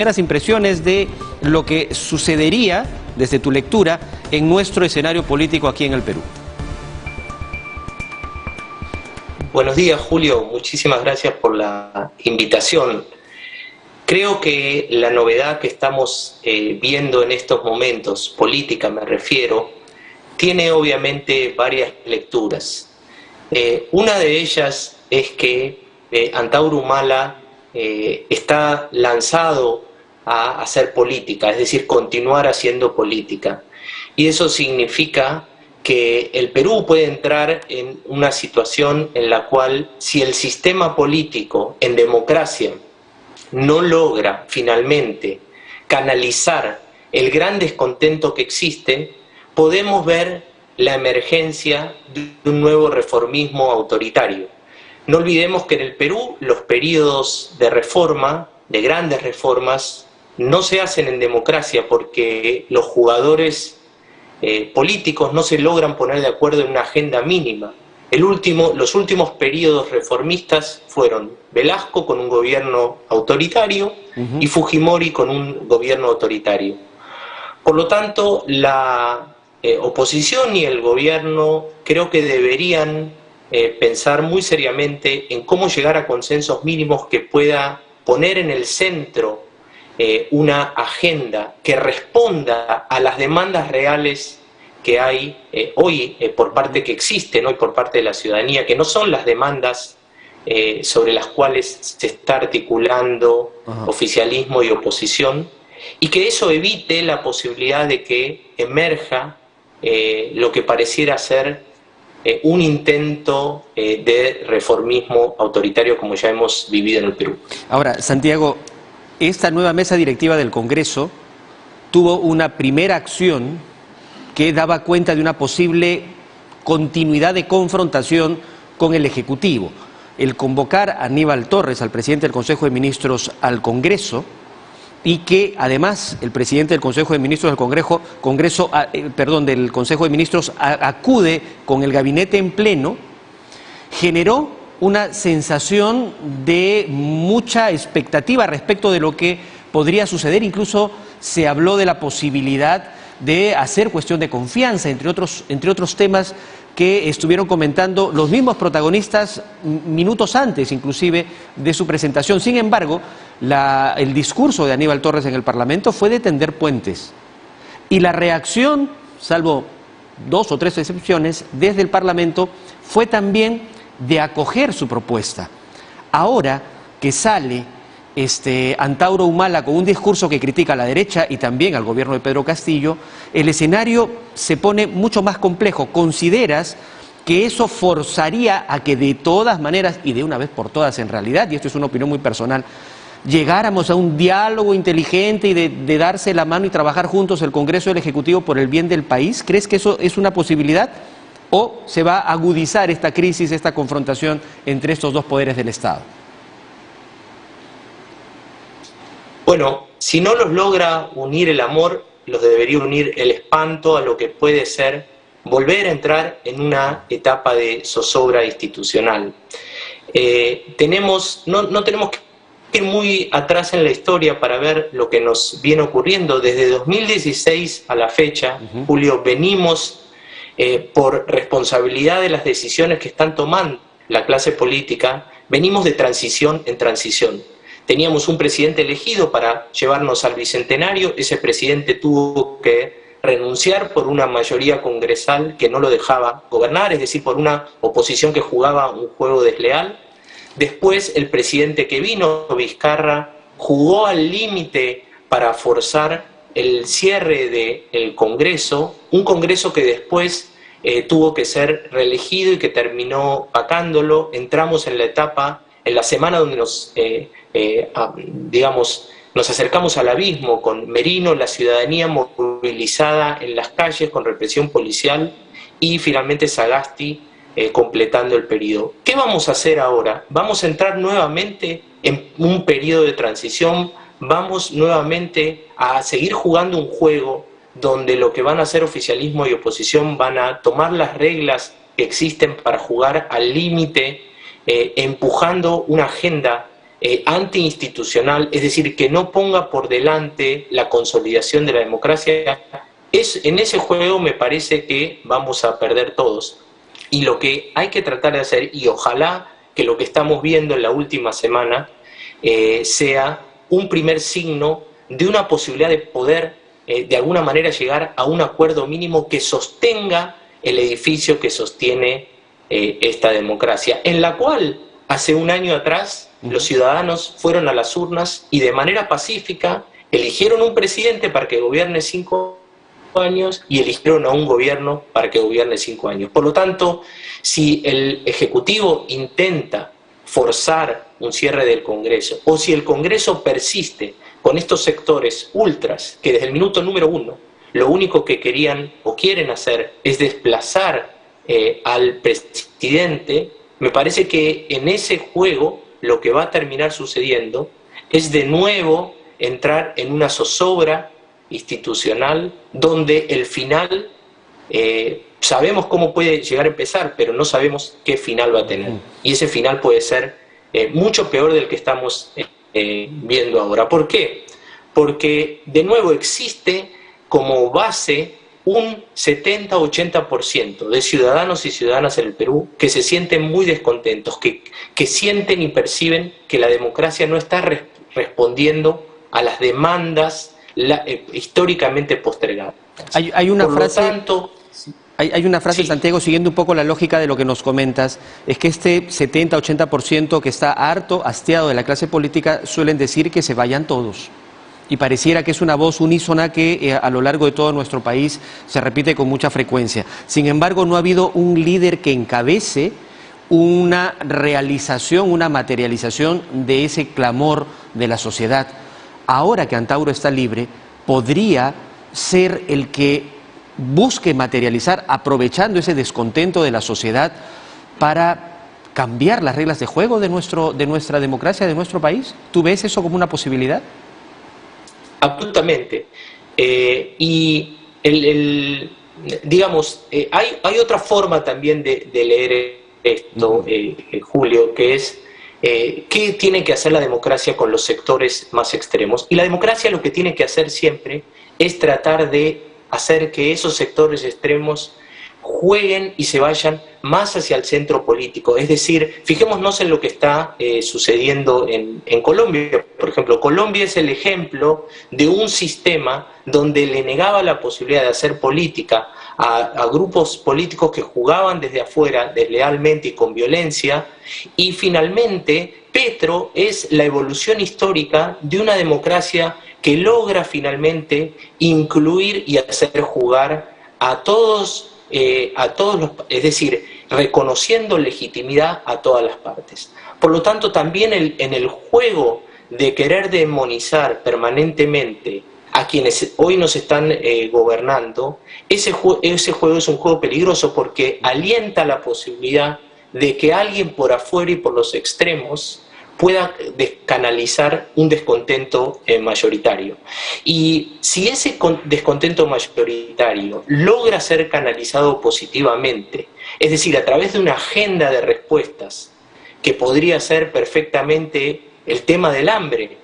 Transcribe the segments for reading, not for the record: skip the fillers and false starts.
primeras impresiones de lo que sucedería, desde tu lectura, en nuestro escenario político aquí en el Perú. Buenos días, Julio. Muchísimas gracias por la invitación. Creo que la novedad que estamos viendo en estos momentos, política me refiero, tiene obviamente varias lecturas. Una de ellas es que Antauro Humala está lanzado a hacer política, es decir, continuar haciendo política. Y eso significa que el Perú puede entrar en una situación en la cual, si el sistema político en democracia no logra finalmente canalizar el gran descontento que existe, podemos ver la emergencia de un nuevo reformismo autoritario. No olvidemos que en el Perú los periodos de reforma, de grandes reformas, no se hacen en democracia porque los jugadores políticos no se logran poner de acuerdo en una agenda mínima. Los últimos periodos reformistas fueron Velasco con un gobierno autoritario y Fujimori con un gobierno autoritario. Por lo tanto, la oposición y el gobierno creo que deberían pensar muy seriamente en cómo llegar a consensos mínimos que pueda poner en el centro una agenda que responda a las demandas reales que hay hoy por parte que existen hoy por parte de la ciudadanía, que no son las demandas sobre las cuales se está articulando oficialismo y oposición, y que eso evite la posibilidad de que emerja lo que pareciera ser un intento de reformismo autoritario como ya hemos vivido en el Perú. Ahora, Santiago, esta nueva mesa directiva del Congreso tuvo una primera acción que daba cuenta de una posible continuidad de confrontación con el Ejecutivo. El convocar a Aníbal Torres, al presidente del Consejo de Ministros, al Congreso, y que además el presidente del Consejo de Ministros del Consejo de Ministros acude con el gabinete en pleno, generó una sensación de mucha expectativa respecto de lo que podría suceder. Incluso se habló de la posibilidad de hacer cuestión de confianza, entre otros temas que estuvieron comentando los mismos protagonistas minutos antes, inclusive, de su presentación. Sin embargo, el discurso de Aníbal Torres en el Parlamento fue de tender puentes. Y la reacción, salvo 2 o 3 excepciones, desde el Parlamento fue también de acoger su propuesta. Ahora que sale Antauro Humala con un discurso que critica a la derecha y también al gobierno de Pedro Castillo, el escenario se pone mucho más complejo. ¿Consideras que eso forzaría a que de todas maneras, y de una vez por todas en realidad, y esto es una opinión muy personal, llegáramos a un diálogo inteligente y de darse la mano y trabajar juntos el Congreso y el Ejecutivo por el bien del país? ¿Crees que eso es una posibilidad? ¿O se va a agudizar esta crisis, esta confrontación entre estos dos poderes del Estado? Bueno, si no los logra unir el amor, los debería unir el espanto a lo que puede ser volver a entrar en una etapa de zozobra institucional. No tenemos que ir muy atrás en la historia para ver lo que nos viene ocurriendo. Desde 2016 a la fecha, Julio, venimos por responsabilidad de las decisiones que están tomando la clase política, venimos de transición en transición. Teníamos un presidente elegido para llevarnos al bicentenario, ese presidente tuvo que renunciar por una mayoría congresal que no lo dejaba gobernar, es decir, por una oposición que jugaba un juego desleal. Después el presidente que vino, Vizcarra, jugó al límite para forzar el cierre del Congreso, un Congreso que después tuvo que ser reelegido y que terminó vacándolo. Entramos en la etapa, en la semana donde nos acercamos al abismo, con Merino, la ciudadanía movilizada en las calles con represión policial, y finalmente Sagasti completando el periodo. ¿Qué vamos a hacer ahora? ¿Vamos a entrar nuevamente en un periodo de transición? ¿Vamos nuevamente a seguir jugando un juego donde lo que van a hacer oficialismo y oposición van a tomar las reglas que existen para jugar al límite, empujando una agenda antiinstitucional, es decir, que no ponga por delante la consolidación de la democracia, en ese juego me parece que vamos a perder todos. Y lo que hay que tratar de hacer, y ojalá que lo que estamos viendo en la última semana sea un primer signo de una posibilidad de poder de alguna manera llegar a un acuerdo mínimo que sostenga el edificio que sostiene esta democracia, en la cual hace un año atrás los ciudadanos fueron a las urnas y de manera pacífica eligieron un presidente para que gobierne 5 años y eligieron a un gobierno para que gobierne 5 años. Por lo tanto, si el Ejecutivo intenta forzar un cierre del Congreso, o si el Congreso persiste con estos sectores ultras que desde el minuto número 1 lo único que querían o quieren hacer es desplazar al presidente, me parece que en ese juego lo que va a terminar sucediendo es de nuevo entrar en una zozobra institucional donde el final sabemos cómo puede llegar a empezar, pero no sabemos qué final va a tener. Y ese final puede ser mucho peor del que estamos viendo ahora. ¿Por qué? Porque de nuevo existe como base un 70-80% de ciudadanos y ciudadanas en el Perú que se sienten muy descontentos, que sienten y perciben que la democracia no está respondiendo a las demandas históricamente postergadas. Hay una frase... Tanto, hay una frase, sí, Santiago, siguiendo un poco la lógica de lo que nos comentas, es que este 70-80% que está harto, hastiado de la clase política, suelen decir que se vayan todos. Y pareciera que es una voz unísona que a lo largo de todo nuestro país se repite con mucha frecuencia. Sin embargo, no ha habido un líder que encabece una realización, una materialización de ese clamor de la sociedad. Ahora que Antauro está libre, podría ser el que busque materializar, aprovechando ese descontento de la sociedad, para cambiar las reglas de juego de nuestra democracia, de nuestro país. ¿Tú ves eso como una posibilidad? Absolutamente. Y digamos, hay otra forma también de leer esto, Julio, que es ¿qué tiene que hacer la democracia con los sectores más extremos? Y la democracia lo que tiene que hacer siempre es tratar de hacer que esos sectores extremos jueguen y se vayan más hacia el centro político. Es decir, fijémonos en lo que está sucediendo en Colombia. Por ejemplo, Colombia es el ejemplo de un sistema donde le negaba la posibilidad de hacer política a grupos políticos que jugaban desde afuera, deslealmente y con violencia, y finalmente Petro es la evolución histórica de una democracia que logra finalmente incluir y hacer jugar a todos los, es decir, reconociendo legitimidad a todas las partes. Por lo tanto, también en el juego de querer demonizar permanentemente a quienes hoy nos están gobernando, ese juego es un juego peligroso porque alienta la posibilidad de que alguien por afuera y por los extremos pueda canalizar un descontento mayoritario. Y si ese descontento mayoritario logra ser canalizado positivamente, es decir, a través de una agenda de respuestas, que podría ser perfectamente el tema del hambre,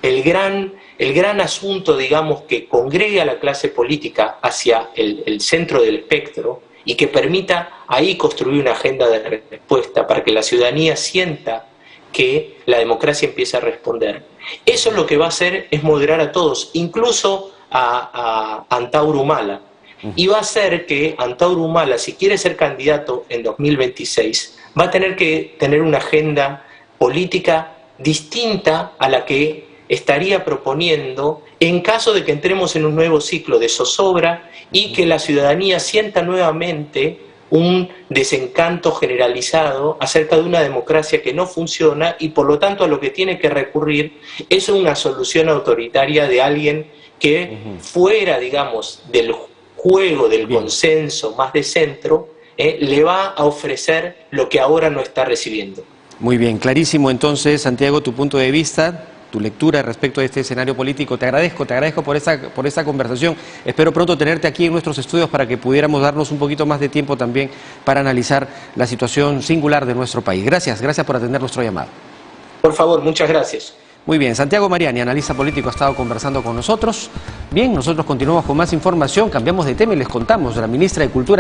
el gran asunto, digamos, que congregue a la clase política hacia el centro del espectro y que permita ahí construir una agenda de respuesta para que la ciudadanía sienta que la democracia empieza a responder. Eso lo que va a hacer es moderar a todos, incluso a Antauro Humala. Y va a hacer que Antauro Humala, si quiere ser candidato en 2026, va a tener que tener una agenda política distinta a la que estaría proponiendo en caso de que entremos en un nuevo ciclo de zozobra y que la ciudadanía sienta nuevamente un desencanto generalizado acerca de una democracia que no funciona y por lo tanto a lo que tiene que recurrir es una solución autoritaria de alguien que fuera, digamos, del juego del consenso más de centro, le va a ofrecer lo que ahora no está recibiendo. Muy bien, clarísimo entonces, Santiago, tu punto de vista, tu lectura respecto a este escenario político. Te agradezco por esta conversación. Espero pronto tenerte aquí en nuestros estudios para que pudiéramos darnos un poquito más de tiempo también para analizar la situación singular de nuestro país. Gracias por atender nuestro llamado. Por favor, muchas gracias. Muy bien, Santiago Mariani, analista político, ha estado conversando con nosotros. Bien, nosotros continuamos con más información, cambiamos de tema y les contamos, la ministra de Cultura